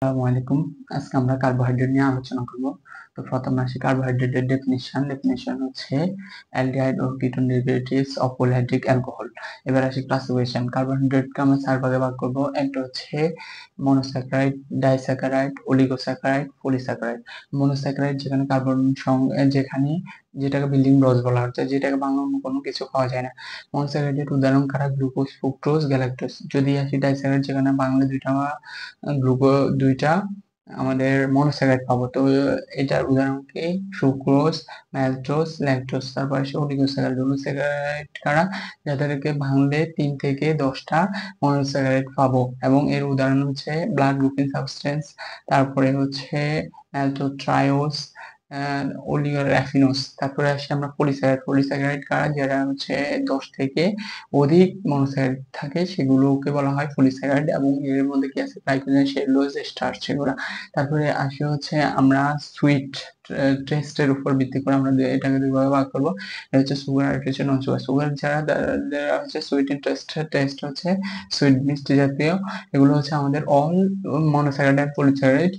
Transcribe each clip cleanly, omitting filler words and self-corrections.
আসসালামু আলাইকুম। আজকে আমরা কার্বোহাইড্রেট নিয়ে আলোচনা করব। তো প্রথমে আসি কার্বোহাইড্রেটের ডেফিনিশন হচ্ছে অ্যালডিহাইড ও ketone derivatives of polyhydric alcohol. এবার আসি ক্লাসিফিকেশন। কার্বোহাইড্রেটকে আমরা চার ভাগে ভাগ করব। একটা হচ্ছে monosaccharide, disaccharide, oligosaccharide, polysaccharide. Monosaccharide যেখানে যেটাকে বিল্ডিং ব্লকস বলা হচ্ছে, যেটাকে বাংলা অন্য কোনো কিছু পাওয়া যায় না। মনোস্যাকারাইডের উদাহরণ কারা? Glucose, fructose, galactose. যদি আসি ডাইস্যাকারাইড, যেখানে বাংলা দুইটা আমাদের মনোস্যাকারাইড পাবো। তো এটার উদাহরণ কি? Sucrose, ম্যালটোজ, lactose. তারপর আসে অলিগোস্যাকারাইড। অলিগোস্যাকারাইড কারা? যাদেরকে ভাঙলে 3 থেকে 10টা মনোস্যাকারাইড পাবো, এবং এর উদাহরণ হচ্ছে ব্লাড গ্রুপিং সাবস্টেন্স, তারপরে হচ্ছে ম্যালটোট্রায়োজ, অলিগোরাফিনোজ। তারপরে আসি আমরা পলিস্যাকারাইড। পলিস্যাকারাইড কারা? যারা হচ্ছে 10 থেকে অধিক মনোস্যাকারাইড থাকে, সেগুলোকে বলা হয় পলিস্যাকারাইড, এবং এর মধ্যে কি আছে? গ্লাইকোজেন, সেলুলোজ, স্টার্চ এগুলা। তারপরে আসি হচ্ছে আমরা সুইট টেস্টের উপর ভিত্তি করে আমরা এটাকে দুই ভাগে ভাগ করবো। এটা হচ্ছে সুগার আর এটা হচ্ছে নন সুগার। সুগার যারা হচ্ছে সুইট টেস্ট হচ্ছে সুইট মিষ্টি জাতীয়, এগুলো হচ্ছে আমাদের all monosaccharide and polysaccharide,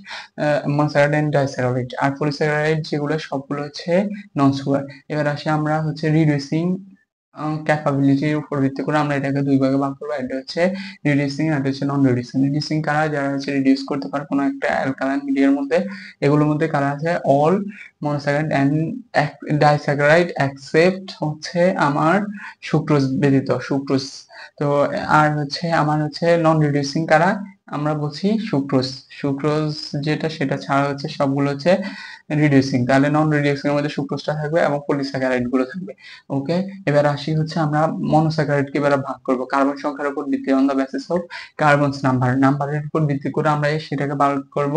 monosaccharide and disaccharide. আর পলিস্যাকারাইড যেগুলো সবগুলো হচ্ছে নন সুগার। এবার আসি আমরা হচ্ছে রিডিউসিং ক্যাপাবিলিটির উপর ভিত্তি করে আমরা এটাকে দুই ভাগে ভাগ করবো। একটা হচ্ছে রিডিউসিং আর একটা হচ্ছে নন রিডিউসিং। রিডিউসিং কারা? যারা হচ্ছে রিডিউস করতে পারে কোনো একটা অ্যালকালাইন মিডিয়ার মধ্যে। এগুলোর মধ্যে কারা আছে? All monosaccharide and disaccharide except হচ্ছে আমার সুক্রোজ ব্যতীত, সুক্রোজ। তো আর হচ্ছে আমার হচ্ছে নন রিডিউসিং কারা? আমরা বলছি সুক্রোজ। সুক্রোজ যেটা, সেটা ছাড়া হচ্ছে সবগুলো হচ্ছে রিডিউসিং। তাহলে নন রিডিউসিং এর মধ্যে সুক্রোজটা থাকবে এবং পলিস্যাকারাইড গুলো থাকবে। ওকে, এবার আসি হচ্ছে আমরা মনোস্যাকারাইডকে এবার ভাগ করব কার্বন সংখ্যার উপর ভিত্তি on the basis of carbons নাম্বারের উপর ভিত্তি করে আমরা সেটাকে ভাগ করব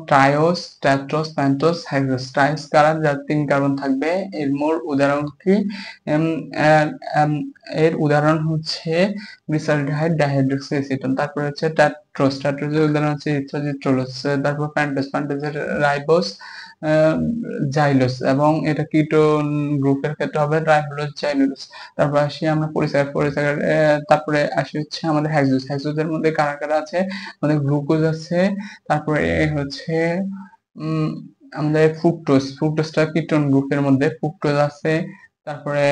triose, tetrose, pentose, hexose. Triose কারা? যার 3 কার্বন থাকবে। এর মূল উদাহরণ কি? এম, আহ, আম, এর উদাহরণ হচ্ছে গ্লিসালডিহাইড, ডাইহাইড্রোক্সি অ্যাসিটোন। তারপরে হচ্ছে টেট্রোসের উদাহরণ হচ্ছে ইথ্রোজিট্রোলোজ। তারপর প্যান্টোসের রাইবোস, জাইলোস, এবং এটা কিটোন গ্রুপের ক্ষেত্রে হবে রাইবোলোজ, জাইলোস। তারপর আসি আমরা পলিস্যাকারাইড, তারপরে আসি হচ্ছে আমাদের হেক্সোজের মধ্যে কারা কারা আছে? আমাদের গ্লুকোজ আছে, তারপরে হচ্ছে উম আমাদের ফ্রুক্টোজটা কিটোন গ্রুপের মধ্যে, ফ্রুক্টোজ আছে। তারপরে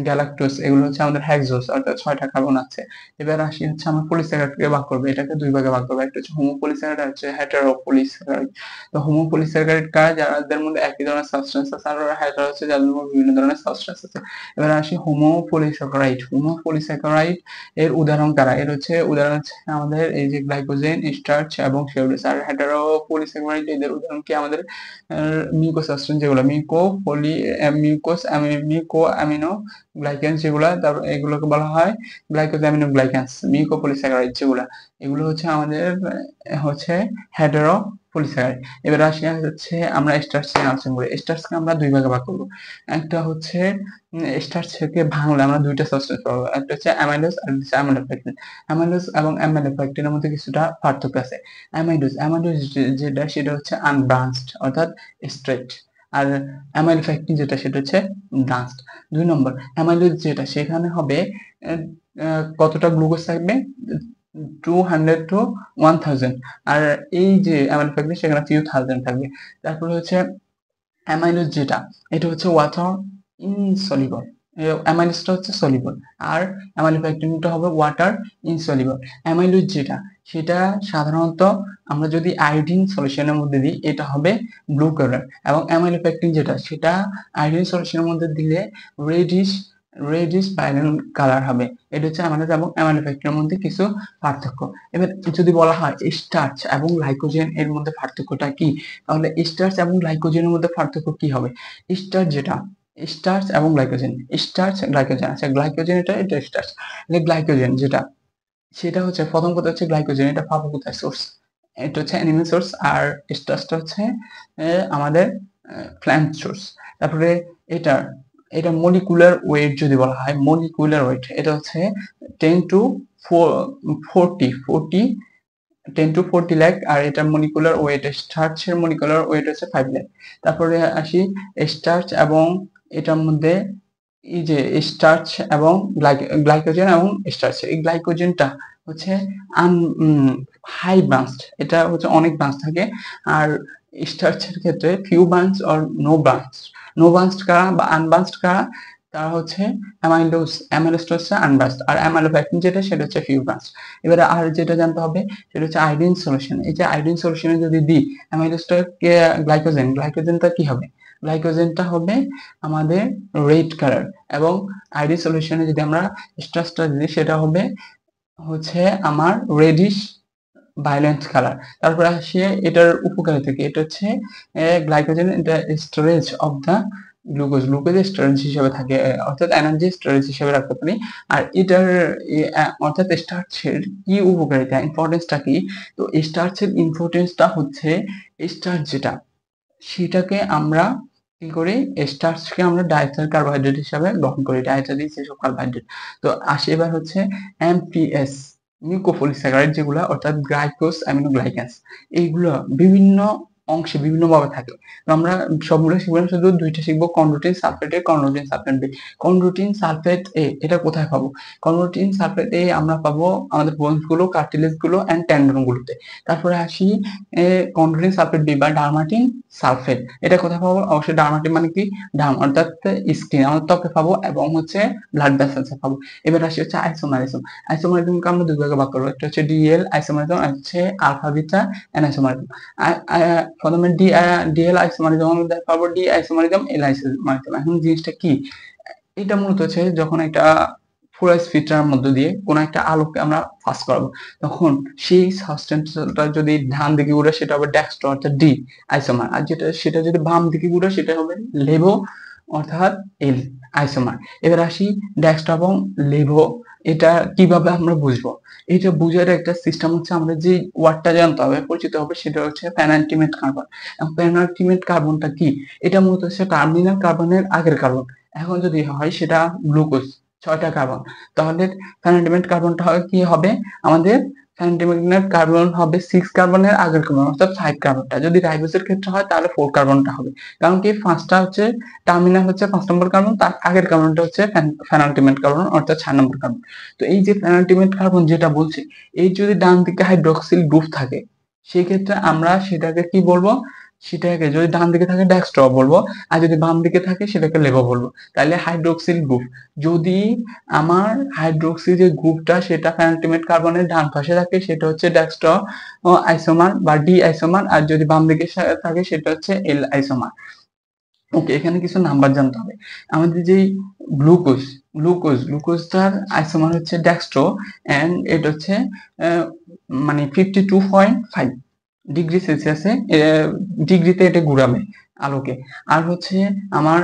গ্যালাক্টোজ, এগুলো হচ্ছে আমাদের হেক্সোজ, অর্থাৎ 6টা কার্বন আছে। এবার আসি হচ্ছে আমরা পলিস্যাকারাইডকে ভাগ করবো, এটাকে দুই ভাগে ভাগ করবো। একটা হচ্ছে হোমোপলিস্যাকারাইড আর হচ্ছে হেটেরোপলিস্যাকারাইড। তো হোমোপলিস্যাকারাইড কারা? যাদের মধ্যে একই ধরনের সাবস্টেন্স আছে, আর হেটেরো হচ্ছে যাদের মধ্যে বিভিন্ন ধরনের সাবস্টেন্স আছে। এবার আসি হোমোপলিস্যাকারাইড। হোমোপলিস্যাকারাইড এর উদাহরণ কারা? এর হচ্ছে উদাহরণ হচ্ছে আমাদের এই যে গ্লাইকোজেন, স্টার্চ এবং সেলুলোজ। আর হেটেরোপলিস্যাকারাইড এদের উদাহরণ কি? আমাদের মিউকো সাবস্টেন্স, যেগুলো মিউকো অ্যামিনো গ্লাইকেন্স, যেগুলা তারপর এগুলোকে বলা হয় গ্লাইকোজ অ্যামিনো গ্লাইকেন্স। মিউকো পলিস্যাকারাইড যেগুলা, এগুলো হচ্ছে আমাদের হচ্ছে হেটেরো পলিস্যাকারাইড। এবার আসি হচ্ছে আমরা স্টার্চ নিয়ে আলোচনা করি। স্টার্চকে আমরা দুই ভাগে ভাগ করবো। একটা হচ্ছে স্টার্চ থেকে ভাঙলে আমরা দুইটা সাবস্টেন্স পাবো, একটা হচ্ছে অ্যামাইলোজ আর হচ্ছে অ্যামাইলোপেকটিন। অ্যামাইলোজ এবং অ্যামাইলোপেকটিনের মধ্যে কিছুটা পার্থক্য আছে। অ্যামাইলোজ যেটা, সেটা হচ্ছে আনব্রাঞ্চড, অর্থাৎ স্ট্রেট। আর অ্যামাইলোপেকটিন যেটা, সেটা হচ্ছে ব্রাঞ্চড। 2 নম্বর, অ্যামাইলোজ যেটা, সেখানে হবে কতটা গ্লুকোজ থাকবে? 200 to 1000। আর এই যে অ্যামাইলোপেকটিন, সেখানে few thousand থাকবে। তারপরে হচ্ছে অ্যামাইলোজ যেটা, এটা হচ্ছে ওয়াটার ইনসলিবল। অ্যামাইলোজটা হচ্ছে সলিবল, আর অ্যামাইলোপেকটিনটা হবে ওয়াটার ইনসলিবল। অ্যামাইলোজ যেটা, সেটা সাধারণত আমরা যদি আয়োডিন সলিউশনের মধ্যে দিই, এটা হবে ব্লু কালার। এবং অ্যামাইলোপেকটিন যেটা, সেটা আয়োডিন সলিউশনের মধ্যে দিলে রেডিশ রেডিশ ভায়োলেট কালার হবে। এটা হচ্ছে অ্যামাইলোজ এবং অ্যামাইলোপেকটিনের মধ্যে কিছু পার্থক্য। এবার যদি বলা হয় স্টার্চ এবং গ্লাইকোজেন এর মধ্যে পার্থক্যটা কি, তাহলে স্টার্চ এবং গ্লাইকোজেনের মধ্যে পার্থক্য কি হবে? স্টার্চ যেটা, স্টার্চ এবং গ্লাইকোজেন, স্টার্চ গ্লাইকোজেন, আচ্ছা গ্লাইকোজেন এটা স্টার্চ। গ্লাইকোজেন যেটা, সেটা হচ্ছে প্রথম কথা হচ্ছে গ্লাইকোজেন, এটা পাবো কোথায়? সোর্স, এটা হচ্ছে অ্যানিমেল সোর্স। আর স্টার্চটা হচ্ছে আমাদের প্ল্যান্ট সোর্স। তারপরে এটা এটা মলিকুলার ওয়েট যদি বলা হয়, মলিকুলার ওয়েট এটা হচ্ছে 10 to 40 10 to 40 লাখ। আর এটা মলিকুলার ওয়েট, স্টার্চের মলিকুলার ওয়েট হচ্ছে 5 লাখ। তারপরে আসি স্টার্চ এবং এটার মধ্যে এই যে স্টার্চ এবং গ্লাইকোজেন এবং স্টার্চ, এই গ্লাইকোজেনটা হচ্ছে আন হাই ব্রাঞ্চড, এটা হচ্ছে অনেক ব্রাঞ্চ থাকে। আর স্টার্চের ক্ষেত্রে few branch or no branched কারা বা আনব্রাঞ্চড কারা, তারা হচ্ছে অ্যামাইলোজটা আনব্রাঞ্চড, আর অ্যামাইলোপেকটিন যেটা সেটা হচ্ছে ফিউ ব্রাঞ্চ। এবারে আর যেটা জানতে হবে সেটা হচ্ছে আয়োডিন সলিউশন। এই যে আয়োডিন সলিউশনে যদি দিই অ্যামাইলোজটাকে গ্লাইকোজেনটা কি হবে, গ্লাইকোজেনটা হবে আমাদের রেড কালার, এবং আইডি সলিউশনে যদি আমরা স্টার্চটা দিই সেটা হবে হচ্ছে আমার রেডিশ ভায়োলেন্ট কালার। তারপরে আসে এটার উপকারিতা কি, এটা হচ্ছে গ্লাইকোজেন, এটা storage of the glucose storage হিসেবে থাকে, অর্থাৎ এনার্জি স্টোরেজ হিসেবে রাখতে পারি। আর এটার অর্থাৎ স্টার্চের কি উপকারিতা, ইম্পর্টেন্সটা কি, তো স্টার্চের ইম্পর্টেন্সটা হচ্ছে স্টার্চ যেটা সেটাকে আমরা কি করি, স্টার্চকে আমরা ডায়েটারি কার্বোহাইড্রেট হিসাবে গ্রহণ করি, ডায়েটারি যেসব কার্বোহাইড্রেট। তো আসে এবার হচ্ছে এমপিএস মিউকোপলিস্যাকারাইড যেগুলো, অর্থাৎ গ্লাইকোজ অ্যামিনোগ্লাইকান্স, এইগুলো বিভিন্ন অংশে বিভিন্ন ভাবে থাকে। তো আমরা সবগুলো শিখবো না, শুধু দুইটা শিখবো, chondroitin sulphate A, chondroitin sulphate B. Chondroitin sulphate A এটা কোথায় পাবো, কন্ড্রোটিন সালফেট এ আমরা পাবো আমাদের বোনস গুলো, কার্টিলেজ গুলো এন্ড টেন্ডন গুলোতে। তারপরে আসি কন্ড্রোটিন সালফেট বি বা ডার্মাটিন সালফেট, এটা কোথায় পাবো, অবশ্যই ডার্মাটিন মানে কি ডার্ম, অর্থাৎ স্কিন আমাদের ত্বকে পাবো, এবং হচ্ছে ব্লাড ভেসেলসে পাবো। এবার আসি হচ্ছে আইসোমারিজম। আইসোমারিজমকে আমরা দুই ভাগে ভাগ করবো, একটা হচ্ছে ডিএল আইসোমারিজম, আর হচ্ছে আলফা বিটা অ্যানাইসোমারিজম। প্রথমে ডিএল আইসোমারিজম আমরা পাবো, ডি আইসোমারিজম, এল আইসোমারিজম। এখন জিনিসটা কি, এটা মূলত হচ্ছে যখন একটা ফোরাস ফিল্টার মধ্য দিয়ে কোনো একটা আলোকে আমরা পাস করাবো, তখন সেই সাবস্টেন্সটা যদি ডান দিকে ঘুরে সেটা হবে ডেক্সট্রো অর্থাৎ ডি আইসোমার, আর সেটা যদি বাম দিকে ঘুরে সেটা হবে লেভো অর্থাৎ এল আইসোমার। এবার আসি ডেক্সট্রো এবং লেভো, এটা কিভাবে আমরা বুঝবো, এটা বুঝার একটা সিস্টেম হচ্ছে, আমাদের যে ওয়ার্ডটা জানতে হবে, পরিচিত হবে, সেটা হচ্ছে পেনাল্টিমেট কার্বন। পেনাল্টিমেট কার্বনটা কি, এটা মূলত হচ্ছে টার্মিনাল কার্বনের আগের কার্বন। এখন যদি হয় সেটা গ্লুকোজ 6টা কার্বন, তাহলে পেনাল্টিমেট কার্বনটা কি হবে, আমাদের পেনাল্টিমেট কার্বন হবে 6 কার্বনের আগের কার্বন অর্থাৎ 5 কার্বনটা। যদি রাইবোজের ক্ষেত্রে হয় তাহলে 4 কার্বনটা হবে, কারণ কি ফার্স্টটা হচ্ছে টার্মিনাল হচ্ছে 5 নম্বর কার্বন, তার আগের কার্বনটা হচ্ছে পেনাল্টিমেট কার্বন অর্থাৎ 6 নম্বর কার্বন। তো এই যে পেনাল্টিমেট কার্বন যেটা বলছি, এই যদি ডান দিকে হাইড্রোক্সিল গ্রুপ থাকে সেই ক্ষেত্রে আমরা সেটাকে কি বলবো, সেটাকে যদি ডান দিকে থাকে ডেক্সট্রো বলবো, আর যদি বাম দিকে থাকে সেটাকে লেভো বলবো। তাহলে হাইড্রোক্সিল গ্রুপ, যদি আমার হাইড্রোক্সিল যে গ্রুপটা সেটা পেনাল্টিমেট কার্বনের ডান পাশে থাকে সেটা হচ্ছে ডেক্সট্রো আইসোমার বা ডি আইসোমার, আর যদি বাম দিকে থাকে সেটা হচ্ছে এল আইসোমার। ওকে, এখানে কিছু নাম্বার জানতে হবে। আমাদের যে গ্লুকোজটার আইসোমার হচ্ছে ডেক্সট্রো, এন্ড এটা হচ্ছে মানে 52.5 ডিগ্রি সেলসিয়াসে, ডিগ্রিতে এটা ঘুরাবে আলোকে। আর হচ্ছে আমার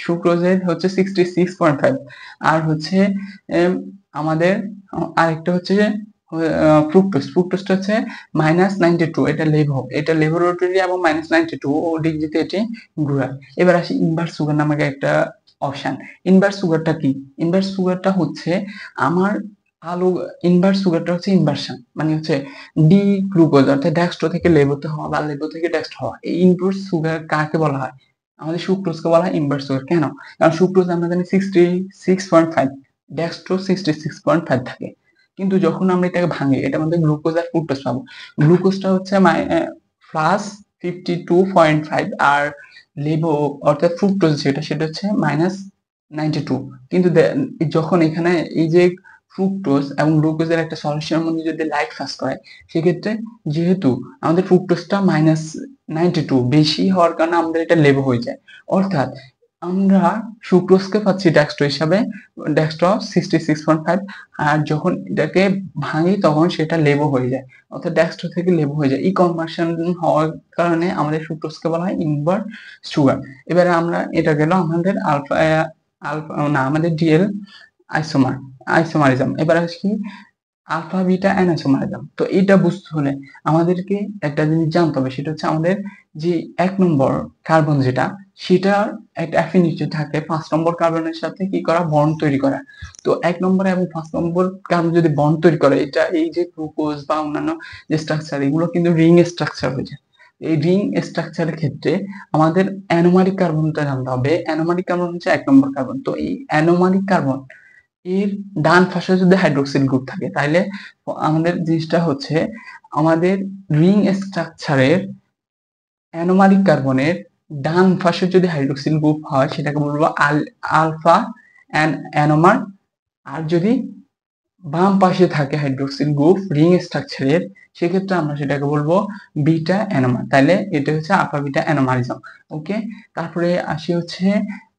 সুক্রোজের হচ্ছে 66.5, আর হচ্ছে আমাদের আরেকটা হচ্ছে ফ্রুক্টোজটা হচ্ছে -92, এটা ল্যাবরেটরি এবং -92 ডিগ্রিতে এটি ঘুরায়। এবার আসি ইনভার্স সুগার নামে একটা অপশন। ইনভার্স সুগারটা কি, ইনভার্স সুগারটা হচ্ছে আমার আলো, ইনভার্স সুগারটা হচ্ছে ইনভার্সন, মানে হচ্ছে ডি গ্লুকোজ অর্থাৎ ডেক্সট্রো থেকে লেবোতে হওয়া বা লেবো থেকে ডেক্সট্রো হওয়া। এই ইনভার্স সুগার কাকে বলা হয়, আমাদের সুক্রোজকে বলা হয় ইনভার্স সুগার। কেন, কারণ সুক্রোজ আমরা জানি 66.5, ডেক্সট্রো 66.5 থাকে, কিন্তু যখন আমরা এটাকে ভাঙি এটার মধ্যে গ্লুকোজ আর ফ্রুক্টোজ পাবো। গ্লুকোজটা হচ্ছে প্লাস 52.5, আর লেবো অর্থাৎ ফ্রুক্টোজ সেটা হচ্ছে -92। কিন্তু যখন এখানে এই যে ফ্রুক্টোজ এবং গ্লুকোজের একটা সলিউশনের মধ্যে যদি লাইট পাস করে, সেক্ষেত্রে যেহেতু আমাদের ফ্রুক্টোজটা -92 বেশি হওয়ার কারণে আমাদের এটা লেবো হয়ে যায়, অর্থাৎ আমরা সুক্রোজকে পাচ্ছি ডেক্সট্রো হিসাবে, ডেক্সট্রো 66.5, আর যখন এটাকে ভাঙি তখন সেটা লেবো হয়ে যায়, অর্থাৎ ডেক্সট্রো থেকে লেবো হয়ে যায়। এই কনভার্সন হওয়ার কারণে আমাদের সুক্রোজকে বলা হয় ইনভার্ট সুগার। এবারে আমরা এটা গেল আমাদের আমাদের ডিএল আইসোমারিজম। এবার আসি আলফা বিটা অ্যানাইসোমারিজম। তো এটা বুঝতে হলে আমাদেরকে একটা জিনিস জানতে হবে, সেটা হচ্ছে আমাদের যে 1 নম্বর কার্বন যেটা, সেটার একটা অ্যাফিনিটি থাকে 5 নম্বর কার্বনের সাথে কি করা, বন্ড তৈরি করা। তো 1 নম্বর এবং 5 নম্বর কার্বন যদি বন্ড তৈরি করে, এটা এই যে গ্লুকোজ বা অন্যান্য যে স্ট্রাকচার, এগুলো কিন্তু রিং স্ট্রাকচার হয়ে যায়। এই রিং স্ট্রাকচারের ক্ষেত্রে আমাদের অ্যানোমারিক কার্বনটা জানতে হবে। অ্যানোমারিক কার্বন হচ্ছে 1 নম্বর কার্বন। তো এই অ্যানোমারিক কার্বন এর ডান পাশে যদি হাইড্রোক্সিল গ্রুপ থাকে তাহলে আমাদের জিনিসটা হচ্ছে আমাদের রিং স্ট্রাকচারের অ্যানোমারিক কার্বনের ডান পাশে যদি হাইড্রোক্সিল গ্রুপ হয় সেটাকে বলবো আলফা অ্যানোমার, আর যদি বাম পাশে থাকে হাইড্রোক্সিল গ্রুপ রিং স্ট্রাকচারের সেক্ষেত্রে আমরা সেটাকে বলবো বিটা অ্যানোমার। তাহলে এটা হচ্ছে আলফা বিটা অ্যানোমারিজম। ওকে, তারপরে আসি হচ্ছে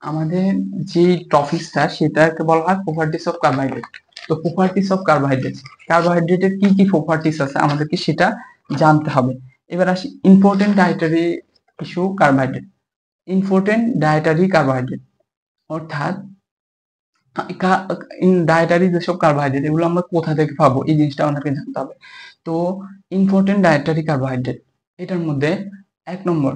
আমাদের যে টপিকটা সেটাকে বলা হয় প্রপার্টিস অফ কার্বোহাইড্রেট। তো প্রপার্টিস অফ কার্বোহাইড্রেট, কার্বোহাইড্রেটের কি কি প্রপার্টিস আছে আমাদেরকে সেটা জানতে হবে। এবার আসি important dietary issue carbohydrate. Important dietary carbohydrate অর্থাৎ ডায়েটারি যেসব কার্বোহাইড্রেট এগুলো আমরা কোথা থেকে পাবো এই জিনিসটা আমাদেরকে জানতে হবে। তো ইম্পর্টেন্ট ডায়েটারি কার্বোহাইড্রেট এটার মধ্যে 1 নম্বর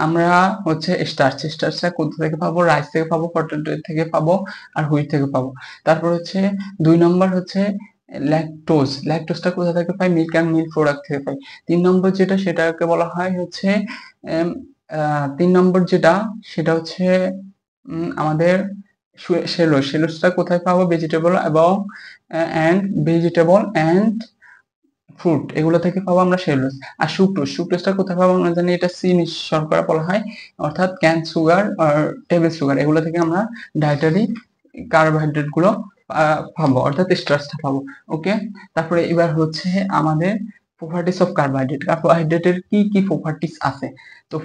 আমরা হচ্ছে স্টার্চটা কোথা থেকে পাবো? রাইস থেকে পাবো, পটেটো থেকে পাবো, আর হুইট থেকে পাবো। তারপর হচ্ছে 2 নম্বর হচ্ছে ল্যাকটোজটা কোথা থেকে পাই? মিল্ক অ্যান্ড মিল্ক প্রোডাক্ট থেকে পাই। 3 নম্বর যেটা সেটাকে বলা হয় হচ্ছে 3 নম্বর যেটা সেটা হচ্ছে আমাদের সেলুলোজটা কোথায় পাবো? ভেজিটেবল এবং এন্ড ফ্রুট এগুলো থেকে পাবো আমরা সেলুলোজ। আর সুক্রোজটা কোথায় পাবো? আমরা জানি এটা শর্করা বলা হয়, অর্থাৎ ক্যান সুগার আর টেবিল সুগার এগুলো থেকে আমরা ডায়েটারি কার্বোহাইড্রেট গুলো পাবো, অর্থাৎ স্টার্চটা পাবো। ওকে, তারপরে এবার হচ্ছে আমাদের প্রপার্টিস অফ কার্বোহাইড্রেটের কি কি প্রপার্টিস আছে। তো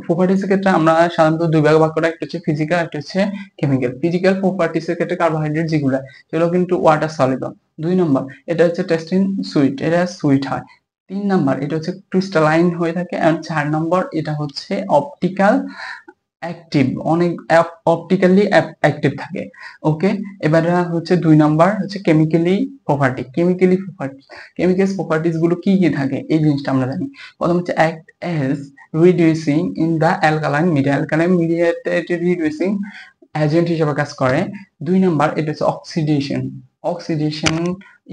প্রপার্টিস এর ক্ষেত্রে আমরা সাধারণত দুই ভাগে ভাগ করা, একটা হচ্ছে ফিজিক্যাল, একটা হচ্ছে কেমিক্যাল। ফিজিক্যাল প্রপার্টিস এর ক্ষেত্রে কার্বোহাইড্রেট যেগুলো সেগুলো কিন্তু ওয়াটার সলিউবল। 2 নম্বর এটা হচ্ছে টেস্টিং সুইট, এটা সুইট হয়। 3 নম্বর এটা হচ্ছে ক্রিস্টালাইন হয়ে থাকে। এন্ড 4 নম্বর এটা হচ্ছে অপটিক্যাল অ্যাক্টিভ, অনেক অপটিক্যালি অ্যাক্টিভ থাকে। ওকে, এবার হচ্ছে 2 নাম্বার হচ্ছে কেমিক্যাল প্রপার্টিস গুলো কি কি থাকে এই জিনিসটা আমরা জানি। প্রথম হচ্ছে act as reducing in the alkaline মিডিয়াতে রিডিউসিং এজেন্ট হিসেবে কাজ করে। 2 নাম্বার এটা হচ্ছে অক্সিডেশন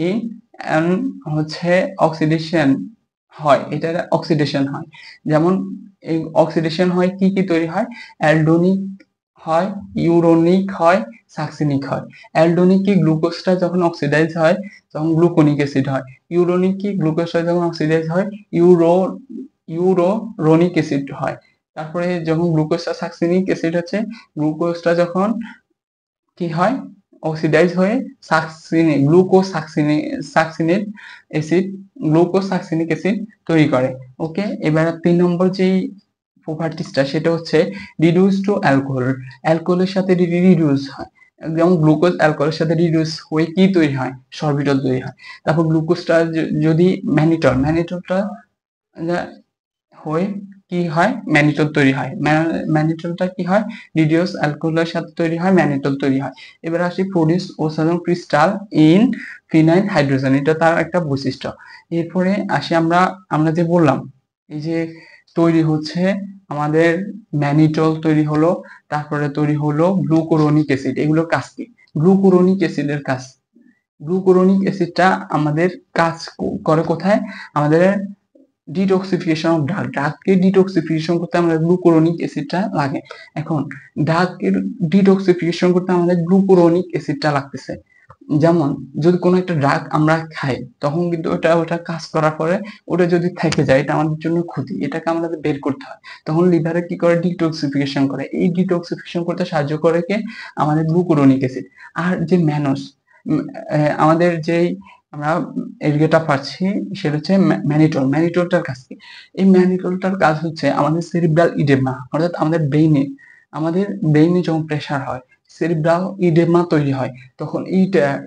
ইন হচ্ছে অক্সিডেশন হয়, এটা অক্সিডেশন হয়। যেমন এই অক্সিডেশন হয় কি কি তৈরি হয়? অ্যালডোনিক হয়, ইউরোনিক হয়, সাকসিনিক হয়। অ্যালডোনিক কি গ্লুকোজটা যখন অক্সিডাইজ হয় তখন গ্লুকোনিক অ্যাসিড হয়। ইউরোনিক কি গ্লুকোজটা যখন অক্সিডাইজ হয় ইউরোরোনিক অ্যাসিড হয়। তারপরে যখন গ্লুকোজটা সাকসিনিক অ্যাসিড হচ্ছে, গ্লুকোজটা যখন কি হয় অক্সিডাইজ হয়ে গ্লুকোসাকসিনিক অ্যাসিড তৈরি করে। ওকে, এবার 3 নম্বর যেই প্রপার্টিসটা সেটা হচ্ছে রিডিউস টু অ্যালকোহলের সাথে রিডিউস হয়। যেমন গ্লুকোজ অ্যালকোহলের সাথে রিডিউস হয়ে কি তৈরি হয়? সরবিটল তৈরি হয়। তারপর গ্লুকোজটা যদি ম্যানিটলটা হয়ে কি হয়? ম্যানিটল তৈরি হয়। ম্যানিটলটা কি হয়? রিডিউস অ্যালকোহলের সাথে তৈরি হয়, ম্যানিটল তৈরি হয়। এবার আসি produce ozone crystal in phenyl hydrogen, এটা তার একটা বৈশিষ্ট্য। এরপরে আসি আমরা যে বললাম এই যে তৈরি হচ্ছে আমাদের ম্যানিটল তৈরি হলো, তারপরে তৈরি হলো গ্লুকুরোনিক অ্যাসিড। এগুলোর কাজ কি? গ্লুকুরোনিক অ্যাসিডের কাজ, গ্লুকুরোনিক অ্যাসিডটা আমাদের কাজ করে কোথায়? আমাদের ডিটক্সিফিকেশন অফ ড্রাগকে ডিটক্সিফিকেশন করতে আমাদের গ্লুকুরোনিক অ্যাসিডটা লাগে। এখন ড্রাগের ডিটক্সিফিকেশন করতে আমাদের গ্লুকুরোনিক অ্যাসিডটা লাগতেছে। যেমন যদি কোনো একটা ড্রাগ আমরা খাই তখন কিন্তু ওটা কাজ করার পরে ওটা যদি থেকে যায় এটা আমাদের জন্য ক্ষতি, এটাকে আমাদের বের করতে হয়। তখন লিভারে কি করে? ডিটক্সিফিকেশন করে। এই ডিটক্সিফিকেশন করতে সাহায্য করে কে? আমাদের গ্লুকুরোনিক অ্যাসিড। আর যে আমাদের যেই আমরা এরিয়াটা পাচ্ছি সেটা হচ্ছে ম্যানিটলটার কাজ কি? এই ম্যানিটলটার কাজ হচ্ছে আমাদের সেরিব্রাল ইডেমা, অর্থাৎ আমাদের ব্রেইনে যখন প্রেসার হয় সেরিব্রাল ইডেমা তৈরি হয়, তখন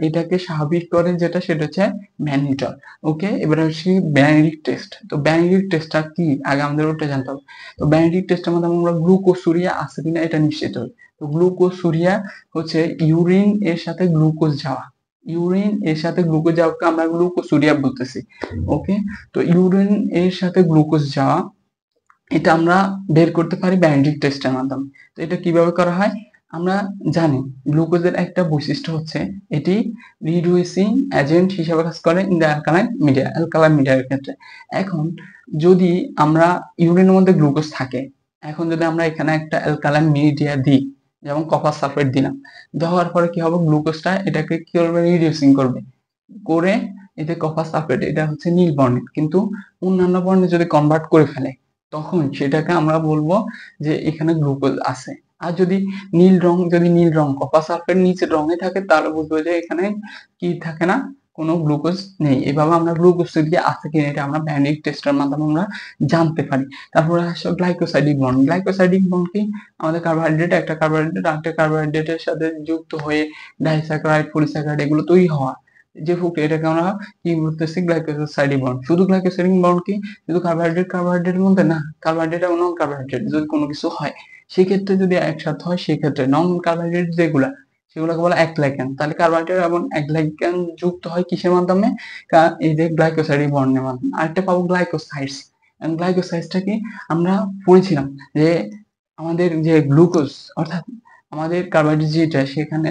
এটাকে স্বাভাবিক করে যেটা সেটা হচ্ছে ম্যানিটল। ওকে, এবার হচ্ছে ব্যানেডিক টেস্ট। তো ব্যানেডিক টেস্টটা কি আগে আমাদের ওটা জানতে হবে। তো ব্যানেডিক টেস্টের মধ্যে আমরা গ্লুকোসুরিয়া আছে কিনা এটা নিশ্চিত হই। তো গ্লুকোসুরিয়া হচ্ছে ইউরিন এর সাথে গ্লুকোজ যাওয়াকে আমরা গ্লুকোসুরিয়া বলতেছি। ওকে, তো ইউরিন এর সাথে গ্লুকোজ যাওয়া এটা আমরা বের করতে পারি ব্যানেডিক টেস্টের মাধ্যমে। তো এটা কিভাবে করা হয়? আমরা জানি গ্লুকোজের একটা বৈশিষ্ট্য হচ্ছে এটি রিডিউসিং এজেন্ট হিসেবে কাজ করে ইন দ্য অ্যালকালাইন মিডিয়ার ক্ষেত্রে। এখন যদি আমরা ইউরিনের মধ্যে গ্লুকোজ থাকে, এখন যদি আমরা এখানে একটা অ্যালকালাইন মিডিয়া দিই, যেমন কপার সালফেট দিলাম, দেওয়ার পরে কি হবে, গ্লুকোজটা এটাকে কি করবে, রিডিউসিং করবে, করে এতে কপার সালফেট এটা হচ্ছে নীল বর্ণের, কিন্তু অন্যান্য বর্ণে যদি কনভার্ট করে ফেলে তখন সেটাকে আমরা বলবো যে এখানে গ্লুকোজ আছে। আর যদি নীল রং কপার সালফেট নিচের রঙে থাকে তাহলে বুঝবো যে এখানে কি থাকে না, কোনো গ্লুকোজ নেই। এভাবে আমরা গ্লুকোজ দিয়ে আছে কিনা এটা আমরা ভ্যানিক টেস্টের মাধ্যমে আমরা জানতে পারি। তারপরে আসলে গ্লাইকোসাইডিক বন্ড। গ্লাইকোসাইডিক বন্ড কি, আমাদের কার্বোহাইড্রেট একটা কার্বোহাইড্রেট আরেকটা কার্বোহাইড্রেটের সাথে যুক্ত হয়ে ডাইস্যাকারাইড পলিস্যাকারাইড এগুলো তৈরি হওয়া, যে এটাকে আমরা কি বলতেছি, গ্লাইকোসাইডিক বন্ড। শুধু গ্লাইকোসাইডিক বন্ড কি শুধু কার্বোহাইড্রেটের মধ্যে না, কার্বোহাইড্রেট এবং নন কার্বোহাইড্রেট যদি কোনো কিছু হয় সেক্ষেত্রে যদি একসাথে হয় সেক্ষেত্রে নন কার্বোহাইড্রেট যেগুলা সেগুলোকে বলা অ্যাগ্লাইকান। তাহলে কার্বোহাইড্রেট এবং অ্যাগ্লাইকান যুক্ত হয় কিসের মাধ্যমে, এই যে গ্লাইকোসাইডিক বন্ডের মাধ্যমে। আরেকটা পাবো গ্লাইকোসাইডস। গ্লাইকোসাইডসটা কি, আমরা পড়েছিলাম যে আমাদের যে গ্লুকোজ অর্থাৎ আমাদের কার্বোহাইড্রেট যেটা সেখানে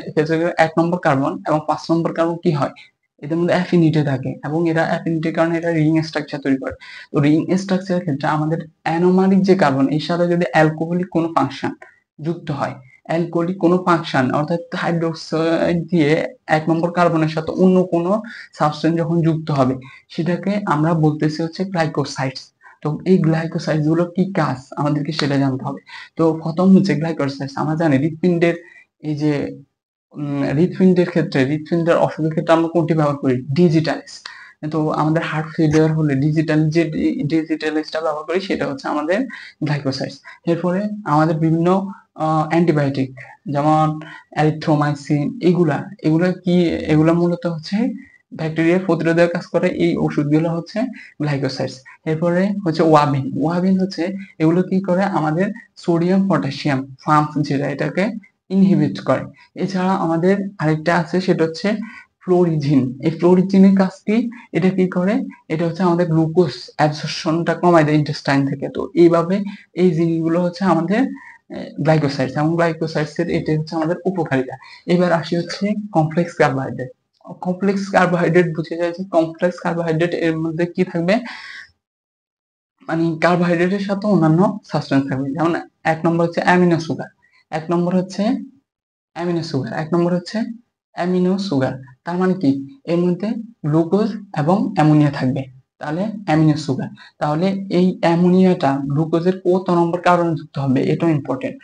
1 নম্বর কার্বন এবং 5 নম্বর কার্বন কি হয়, এদের মধ্যে অ্যাফিনিটি থাকে এবং এরা অ্যাফিনিটির কারণে এটা রিং স্ট্রাকচার তৈরি করে। তো রিং স্ট্রাকচারের ক্ষেত্রে আমাদের অ্যানোমারিক যে কার্বন এর সাথে যদি অ্যালকোহলিক কোনো ফাংশন যুক্ত হয়, অ্যালকোহলিক কোনো ফাংশন অর্থাৎ হাইড্রোক্সাইড দিয়ে 1 নম্বর কার্বনের সাথে অন্য কোনো সাবস্টেন্স যখন যুক্ত হবে সেটাকে আমরা বলতেছি হচ্ছে গ্লাইকোসাইডস। তো এই গ্লাইকোসাইডস গুলো কি কাজ আমাদেরকে সেটা জানতে হবে। তো প্রথম হচ্ছে গ্লাইকোসাইডস, আমরা জানি হৃৎপিণ্ডের এই যে হৃৎপিণ্ডের অসুখের ক্ষেত্রে আমরা কোনটি ব্যবহার করি, ডিজিটালিস। তো আমাদের হার্ট ফেলিয়ার হলে ডিজিটালিসটা ব্যবহার করি, সেটা হচ্ছে আমাদের গ্লাইকোসাইডস। এরপরে আমাদের বিভিন্ন অ্যান্টিবায়োটিক যেমন অ্যারিথ্রোমাইসিন এগুলা কি, এগুলা মূলত হচ্ছে ব্যাকটেরিয়া প্রতিরোধের কাজ করে, এই ওষুধগুলো হচ্ছে গ্লাইকোসাইডস। এরপরে হচ্ছে ওয়াবিন হচ্ছে এগুলো কি করে, আমাদের সোডিয়াম পটাশিয়াম পাম্প যেটা এটাকে ইনহিবিট করে। এছাড়া আমাদের আরেকটা আছে সেটা হচ্ছে ফ্লোরিজিন। এই ফ্লোরিজিনের কাজ কি, এটা কি করে, এটা হচ্ছে আমাদের গ্লুকোজ অ্যাবজর্পশনটা কমায় দেয় ইন্টেস্টাইন থেকে। তো এইভাবে এই জিনিসগুলো হচ্ছে আমাদের গ্লাইকোসাইডস, এবং গ্লাইকোসাইডস এর এটা হচ্ছে আমাদের উপকারিতা। এবার আসি হচ্ছে কমপ্লেক্স কার্বোহাইড্রেট। কমপ্লেক্স কার্বোহাইড্রেট বুঝে যায় যে কমপ্লেক্স কার্বোহাইড্রেট এর মধ্যে কি থাকবে, মানে কার্বোহাইড্রেটের সাথে অন্যান্য সাবস্টেন্স থাকবে। যেমন 1 নম্বর হচ্ছে অ্যামিনো সুগার, 1 নম্বর হচ্ছে অ্যামিনো সুগার। তার মানে কি, এর মধ্যে গ্লুকোজ এবং অ্যামোনিয়া থাকবে, তাহলে অ্যামিনো সুগার। তাহলে এই অ্যামোনিয়াটা গ্লুকোজের কত নম্বর কার্বনে যুক্ত হবে এটাও ইম্পর্টেন্ট,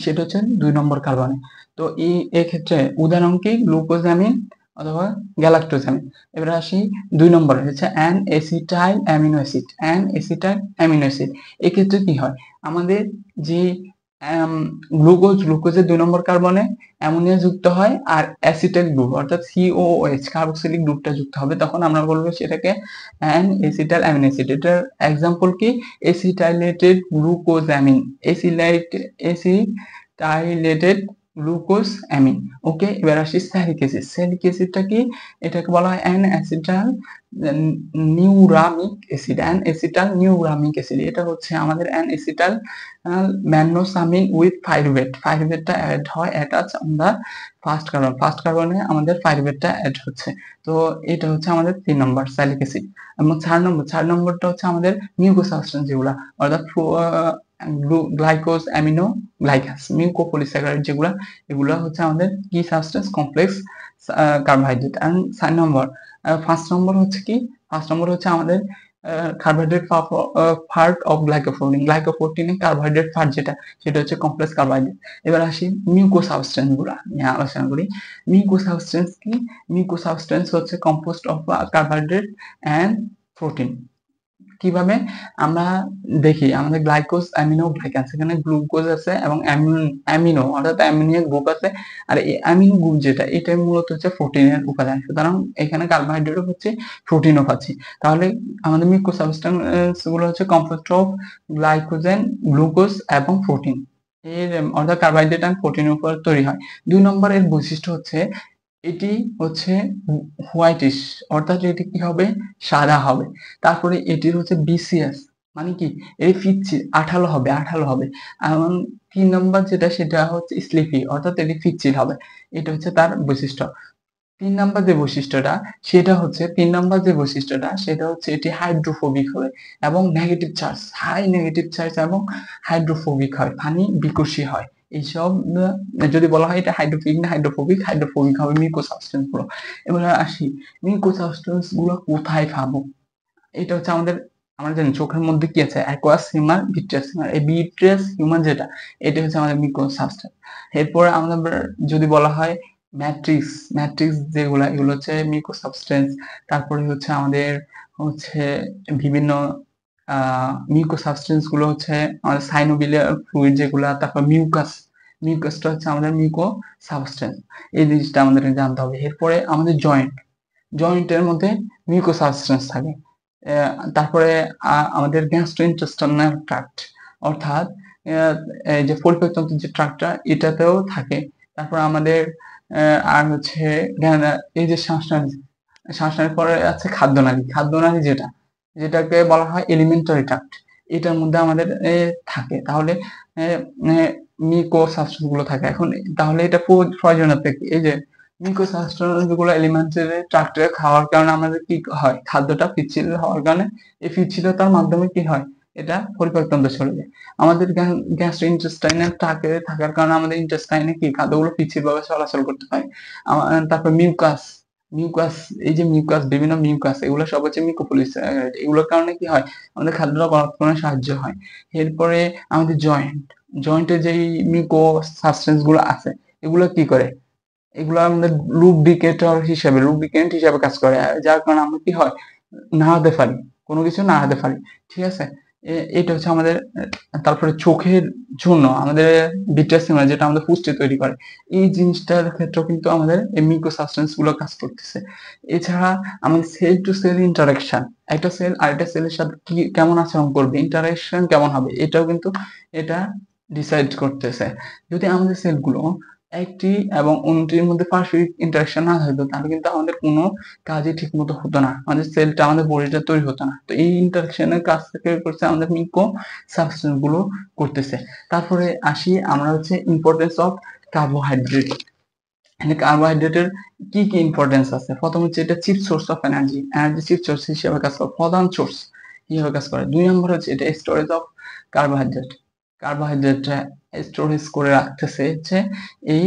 সেটা হচ্ছে 2 নম্বর কার্বনে। তো এই ক্ষেত্রে উদাহরণ কি, গ্লুকোজামিন অথবা গ্যালাক্টোজামিন। এবার আসি 2 নম্বরে হচ্ছে অ্যান এসিটাইল অ্যামিনো অ্যাসিড। এক্ষেত্রে কি হয়, আমাদের যে গ্লুকোজের 2 নম্বর কার্বনে অ্যামোনিয়া যুক্ত হয় আর অ্যাসিটাইল গ্রুপ অর্থাৎ COOH কার্বক্সিলিক গ্রুপটা যুক্ট হবে, তখন আমরা বলবো সেটাকে অ্যান এসিটাইল অ্যামিনো অ্যাসিড। এটার এক্সাম্পল কি, এসিটাইলেটেড গ্লুকোজামিন, এসিটাইলেটেড গ্লুকোজ অ্যামিন। ওকে, এবার আসি স্যালিক অ্যাসিড। স্যালিক অ্যাসিডটা কি, এটাকে বলা হয় অ্যান অ্যাসিটাল নিউরামিক অ্যাসিড। এটা হচ্ছে আমাদের an acetyl mannosamine with pyruvate. পাইরুভেটটা অ্যাড হয় অ্যাটাচ অন দা ফার্স্ট কার্বনে আমাদের পাইরুভেটটা অ্যাড হচ্ছে। তো এটা হচ্ছে আমাদের 3 নম্বর স্যালিক অ্যাসিড। এবং 4 নম্বরটা হচ্ছে আমাদের মিউকোসাবস্টেন্স যেগুলা, অর্থাৎ গ্লাইকোজ অ্যামিনো গ্লাইকাস মিউকোপলিস্যাকারাইড যেগুলা, এগুলা হচ্ছে আমাদের কি সাবস্টেন্স, কমপ্লেক্স কার্বোহাইড্রেট। এন্ড 4 নম্বর 5 নম্বর হচ্ছে কি, 5 নম্বর হচ্ছে আমাদের কার্বোহাইড্রেট পার্ট অফ গ্লাইকোপ্রোটিনের কার্বোহাইড্রেট পার্ট যেটা, সেটা হচ্ছে কমপ্লেক্স কার্বোহাইড্রেট। এবার আসি মিউকোসাবস্টেন্স গুলা নিয়ে আলোচনা করি। মিউকোসাবস্টেন্স কি, মিউকোসাবস্টেন্স হচ্ছে composed of carbohydrate and protein. কিভাবে আমরা দেখি, আমাদের গ্লাইকোজ অ্যামিনো গ্লাইকান, সেখানে গ্লুকোজ আছে এবং অ্যামিনো অর্থাৎ অ্যামিনো গ্রুপ আছে, আর এই অ্যামিনো গ্রুপ যেটা এটা মূলত হচ্ছে প্রোটিনের উপাদান। সুতরাং এখানে কার্বোহাইড্রেটও হচ্ছে, প্রোটিনও পাচ্ছি। তাহলে আমাদের মিউকো সাবস্টেন্স গুলো হচ্ছে কম্পোস্ট অফ গ্লাইকোজেন, গ্লুকোজ এবং প্রোটিন, এর অর্থাৎ কার্বোহাইড্রেট এবং প্রোটিনের উপর তৈরি হয়। 2 নম্বরের বৈশিষ্ট্য হচ্ছে এটি হচ্ছে হোয়াইটিশ, অর্থাৎ এটি কি হবে, সাদা হবে। তারপরে এটির হচ্ছে বিসিএস মানে কি, এই পিচ্ছিল আঠালো হবে, আঠালো হবে। এমন 3 নম্বর যেটা সেটা হচ্ছে স্লিপি, অর্থাৎ এটি পিচ্ছিল হবে। এটা হচ্ছে তার বৈশিষ্ট্য। 3 নাম্বার যে বৈশিষ্ট্যটা সেটা হচ্ছে 3 নাম্বার যে বৈশিষ্ট্যটা সেটা হচ্ছে এটি হাইড্রোফোবিক হবে এবং negative charge, high negative charge এবং হাইড্রোফোবিক হয়, পানি বিকর্ষী হয়। এইসব যদি বলা হয় এটা হাইড্রোফিলিক না হাইড্রোফোবিক, হাইড্রোফোবিক হবে মিউকো সাবস্টেন্স গুলো। এবারে আসি মিউকো সাবস্টেন্স গুলো কোথায় পাবো? এটা হচ্ছে আমরা জানি চোখের মধ্যে কি আছে, অ্যাকুয়াস হিউমার, ভিট্রিয়াস হিউমার। এই ভিট্রিয়াস হিউমার যেটা, এটা হচ্ছে আমাদের মিউকো সাবস্টেন্স। এরপরে আমরা যদি বলা হয় ম্যাট্রিক্স, ম্যাট্রিক্স যেগুলা এগুলো হচ্ছে মিউকো সাবস্টেন্স। তারপরে হচ্ছে আমাদের হচ্ছে বিভিন্ন মিউকো সাবস্টেন্স গুলো হচ্ছে আমাদের সাইনোভিয়াল ফ্লুইড যেগুলা, তারপর মিউকাস, মিউকাসটা হচ্ছে আমাদের মিউকো সাবস্টেন্স। এই জিনিসটা আমাদের জানতে হবে। এরপরে আমাদের জয়েন্ট, জয়েন্টের মধ্যে মিউকো সাবস্টেন্স থাকে। তারপরে আমাদের গ্যাস্ট্রোইন্টেস্টাইনাল ট্র্যাক্ট, অর্থাৎ এই যে পরিপাকতন্ত্রের যে ট্র্যাক্টটা এটাতেও থাকে। তারপর আমাদের আর হচ্ছে এই যে শ্বাসনালী, শ্বাসনালীর পরে আছে খাদ্যনালী, খাদ্যনালী যেটাকে বলা হয় এলিমেন্টারি ট্র্যাক্ট, এটার মধ্যে আমাদের থাকে। তাহলে মিউকো সাবস্টেন্স গুলো থাকে। এখন তাহলে এটা প্রয়োজনীয়তা কি? এই যে মিউকো সাবস্টেন্স গুলো এলিমেন্টারি ট্র্যাক্টে খাওয়ার কারণে আমাদের কি হয়, খাদ্যটা পিচ্ছিল হওয়ার কারণে এই পিচ্ছিলতার মাধ্যমে কি হয়, এটা পরিপাকতন্ত্রে চলে যায়। আমাদের গ্যাস্ট্রোইন্টেস্টাইনাল ট্র্যাক্টে থাকার কারণে আমাদের ইন্টেস্টাইনে কি খাদ্যগুলো পিচ্ছিল ভাবে চলাচল করতে পারে। তারপর মিউকাস, মিউকাস, এই যে মিউকাস, বিভিন্ন মিউকাস এগুলো সব হচ্ছে মিউকোপলিস্যাকারাইড। এগুলোর কারণে কি হয়, আমাদের খাদ্যটা গঠনে সাহায্য হয়। এরপরে আমাদের জয়েন্ট, জয়েন্টে যেই মিউকো সাবস্টেন্স গুলো আছে এগুলো কি করে, এগুলো আমাদের লুব্রিকেন্ট হিসেবে কাজ করে, যার কারণে আমরা কি হয়, নাড়াতে পারি, কোনো কিছু নাড়াতে পারি। ঠিক আছে, এটা হচ্ছে আমাদের। তারপরে চোখের জন্য আমাদের ভিট্রিয়াস হিউমার যেটা আমাদের পুষ্টি তৈরি করে, এই জিনিসটার ক্ষেত্রেও কিন্তু আমাদের এই মিউকো সাবস্টেন্স গুলো কাজ করতেছে। এছাড়া আমাদের সেল টু সেল ইন্টারাকশন, একটা সেল আরেকটা সেলের সাথে কি কেমন আচরণ করবে, ইন্টারাকশন কেমন হবে, এটাও কিন্তু এটা ডিসাইড করতেছে। যদি আমাদের সেলগুলো একটি এবং অন্যটির মধ্যে পারস্পরিক ইন্টারাকশন না থাকতো তাহলে কিন্তু আমাদের কোনো কাজই ঠিক মতো হতো না, আমাদের সেলটা, আমাদের বডিটা তৈরি হতো না। তো এই ইন্টারাকশনের কাজ থেকে করছে আমাদের মিউকো সাবস্টেন্স গুলো করতেছে। তারপরে আসি আমরা হচ্ছে ইম্পর্টেন্স অফ কার্বোহাইড্রেট। এখানে কার্বোহাইড্রেটের কি কি ইম্পর্টেন্স আছে? প্রথম হচ্ছে এটা cheap source of energy, energy cheap source হিসেবে কাজ করে, প্রধান সোর্স হিসেবে কাজ করে। 2 নম্বর হচ্ছে এটা storage of carbohydrate, carbohydrate storage করে রাখতেছে হচ্ছে এই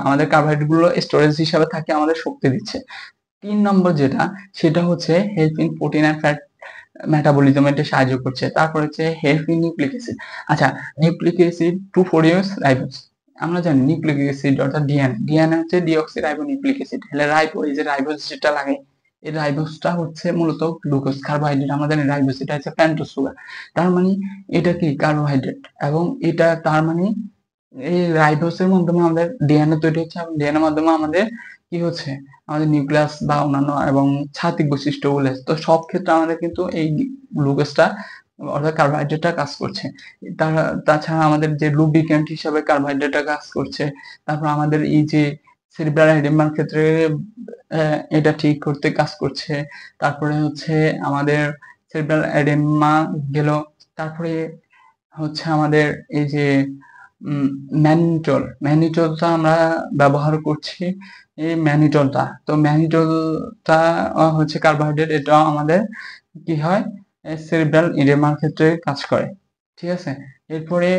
আমাদের কার্বোহাইড্রেট গুলো স্টোরেজ হিসাবে থাকে, আমাদের শক্তি দিচ্ছে। 3 নম্বর যেটা সেটা হচ্ছে help in protein and fat মেটাবলিজমে সাহায্য করছে। তারপর হচ্ছে হেল্প ইন নিউক্লিক অ্যাসিড। আচ্ছা, nucleic acid to produce ribose. আমরা জানি নিউক্লিক অ্যাসিড অর্থাৎ ডিএনএ, ডিএনএ হচ্ছে ডিঅক্সি রাইবো নিউক্লিক অ্যাসিড। তাহলে রাইবো, এই যে রাইবোজ যেটা লাগে, এই রাইবোজটা হচ্ছে মূলত গ্লুকোজ, কার্বোহাইড্রেট। আমরা জানি রাইবোজ এটা হচ্ছে পেন্টোজ সুগার। তার মানে এটা কি কার্বোহাইড্রেট, এবং এটা তার মানে এই রাইবোজের মাধ্যমে আমাদের ডিএনএ তৈরি হচ্ছে, এবং ডিএনএর মাধ্যমে আমাদের কি হচ্ছে, আমাদের নিউক্লিয়াস বা অন্যান্য এবং ছাতিক বৈশিষ্ট্যগুলো। তো সব ক্ষেত্রে আমাদের কিন্তু এই গ্লুকোজটা অর্থাৎ কার্বোহাইড্রেটটা কাজ করছে। তাছাড়া আমাদের যে লুব্রিক্যান্ট হিসাবে কার্বোহাইড্রেটটা কাজ করছে। তারপর আমাদের এই যে সেরিব্রাল এডিমার ক্ষেত্রে এটা ঠিক করতে কাজ করছে। তারপরে হচ্ছে আমাদের সেরিব্রাল এডিমা গেল। তারপরে হচ্ছে আমাদের এই যে ম্যানিটল, ম্যানিটলটা আমরা ব্যবহার করছি, এই ম্যানিটলটা, তো ম্যানিটলটা হচ্ছে কার্বোহাইড্রেট, এটাও আমাদের কি হয়, সেরিব্রাল ইডেমার ক্ষেত্রে কাজ করে। ঠিক আছে, এরপরে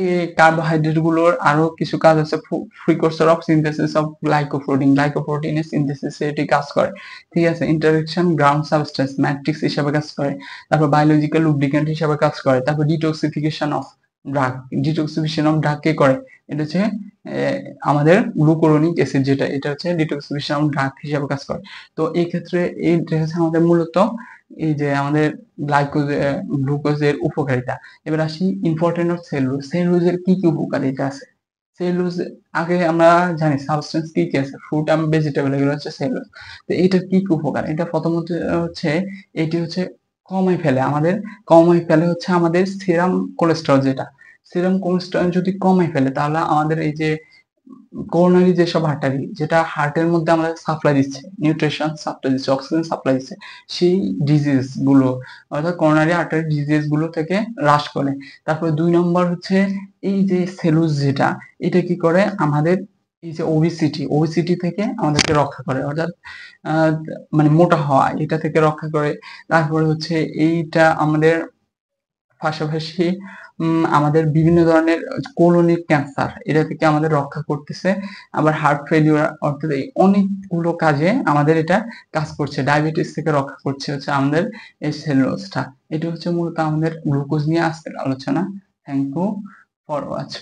এই কার্বোহাইড্রেট গুলোর আরো কিছু কাজ আছে, precursor of synthesis of glycoprotein, গ্লাইকোপ্রোটিনের সিনথেসিসে এটি কাজ করে। ঠিক আছে, ইন্টারেকশন গ্রাউন্ড সাবস্টেন্স ম্যাট্রিক্স হিসাবে কাজ করে। তারপর বায়োলজিক্যাল লুব্রিক্যান্ট হিসাবে কাজ করে। তারপর detoxification of drug, detoxification of drug কে করে, এটা হচ্ছে আমাদের গ্লুকুরোনিক অ্যাসিড যেটা, এটা হচ্ছে ডিটক্সিফিকেশন অফ ড্রাগ হিসাবে কাজ করে। তো এই ক্ষেত্রে এইটা হচ্ছে আমাদের মূলত এই যে আমাদের গ্লুকোজের উপকারিতা। এবার আসি ইম্পর্টেন্ট অফ সেলুলোজ, সেলুলোজের কি কি উপকারিতা আছে। সেলুলোজ আগে আমরা জানি সাবস্টেন্স কি কি আছে, ফ্রুট এবং ভেজিটেবল, এগুলো হচ্ছে সেলুলোজ। তো এটার কি কি উপকার, এটা প্রথমত হচ্ছে এটি হচ্ছে কমাই ফেলে হচ্ছে আমাদের সিরাম কোলেস্টেরল যেটা, সিরাম কোলেস্টেরল যদি কমাই ফেলে তাহলে আমাদের এই যে করোনারি যেসব আর্টারি যেটা হার্টের মধ্যে আমাদের সাপ্লাই দিচ্ছে, নিউট্রিশন সাপ্লাই দিচ্ছে, অক্সিজেন সাপ্লাই দিচ্ছে, সেই ডিজিজ গুলো অর্থাৎ করোনারি আর্টারি ডিজিজ গুলো থেকে হ্রাস করে। তারপরে 2 নম্বর হচ্ছে এই যে সেলুলোজ যেটা, এটা কি করে আমাদের এই যে ওবেসিটি থেকে আমাদেরকে রক্ষা করে, অর্থাৎ আহ, মানে মোটা হওয়া এটা থেকে রক্ষা করে। তারপরে হচ্ছে এইটা আমাদের পাশাপাশি আমাদের বিভিন্ন ধরনের কোলনিক ক্যান্সার এটা থেকে আমাদের রক্ষা করতেছে। আবার হার্ট ফেলিউর অর্থাৎ এই অনেকগুলো কাজে আমাদের এটা কাজ করছে। ডায়াবেটিস থেকে রক্ষা করছে হচ্ছে আমাদের এই সেলুলোজটা। এটা হচ্ছে মূলত আমাদের গ্লুকোজ নিয়ে আজকের আলোচনা। Thank you for watching.